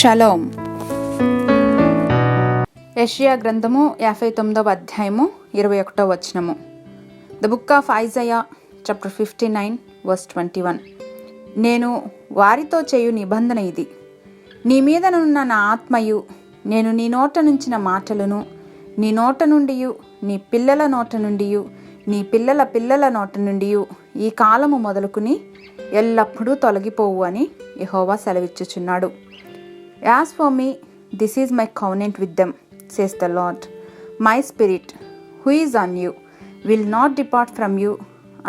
Shalom. యెషయా గ్రంథము 59వ అధ్యాయము 21వ వచనము. The book of Isaiah chapter 59 verse 21. నేను వారితో చేయు నిబంధన ఇది, నీ మీదనున్న నా ఆత్మయు, నేను నీ నోట నుంచిన మాటలను నీ నోట నుండి, నీ పిల్లల నోట నుండి, నీ పిల్లల పిల్లల నోట నుండి ఈ కాలము మొదలుకుని ఎల్లప్పుడూ తొలగిపోవు అని యెహోవా సెలవిచ్చుచున్నాడు. As for me, this is my covenant with them, says the Lord. My spirit, who is on you, will not depart from you,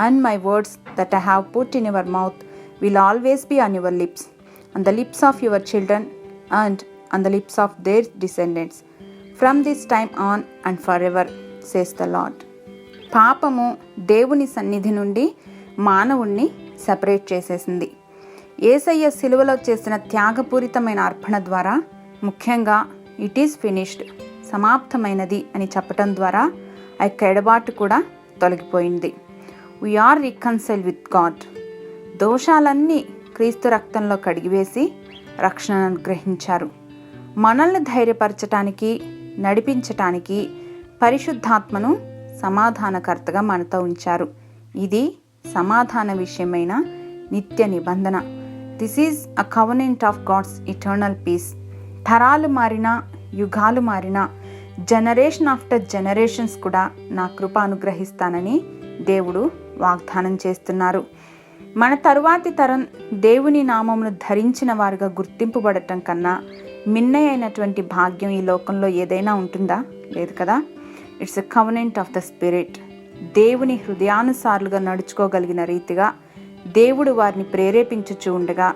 and my words that I have put in your mouth will always be on your lips, on the lips of your children, and on the lips of their descendants, from this time on and forever, says the Lord. పాపము దేవుని సన్నిధి నుండి మానవుణ్ణి separate చేసేసింది. యేసయ్య సిలువలో చేసిన త్యాగపూరితమైన అర్పణ ద్వారా, ముఖ్యంగా ఇట్ ఈస్ ఫినిష్డ్, సమాప్తమైనది అని చెప్పటం ద్వారా ఆ ఎడబాటు కూడా తొలగిపోయింది. We are reconcile with God. దోషాలన్నీ క్రీస్తు రక్తంలో కడిగివేసి రక్షణను అనుగ్రహించారు. మనల్ని ధైర్యపరచటానికి, నడిపించటానికి పరిశుద్ధాత్మను సమాధానకర్తగా మనతో ఉంచారు. ఇది సమాధాన విషయమైన నిత్య నిబంధన. This is a covenant of God's eternal peace. తరాలు మారినా, యుగాలు మారినా, జనరేషన్ ఆఫ్టర్ జనరేషన్స్ కూడా నా కృప అనుగ్రహిస్తానని దేవుడు వాగ్దానం చేస్తున్నారు. మన తరువాతి తరం దేవుని నామమును ధరించిన వారుగా గుర్తింపబడటం కన్నా మిన్నయైనటువంటి భాగ్యం ఈ లోకంలో ఏదైనా ఉంటుందా? లేదు కదా. It's a covenant of the spirit. దేవుని హృదయానుసారులుగా నడుచుకోగలిగిన రీతిగా దేవుడు వారిని ప్రేరేపించుచూ ఉండగా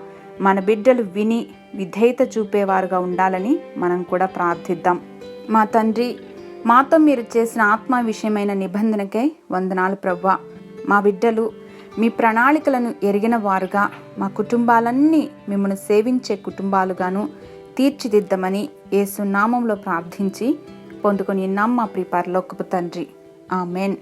మన బిడ్డలు విని విధేయత చూపేవారుగా ఉండాలని మనం కూడా ప్రార్థిద్దాం. మా తండ్రి, మాతో మీరు చేసిన ఆత్మ విషయమైన నిబంధనకై వందనాలు ప్రభువా. మా బిడ్డలు మీ ప్రణాళికలను ఎరిగిన వారుగా, మా కుటుంబాలన్నీ మిమ్మల్ని సేవించే కుటుంబాలుగాను తీర్చిదిద్దమని యేసు నామంలో ప్రార్థించి పొందుకొని ఉన్నాం మా ప్రియ పరలోకపు తండ్రి. ఆమెన్.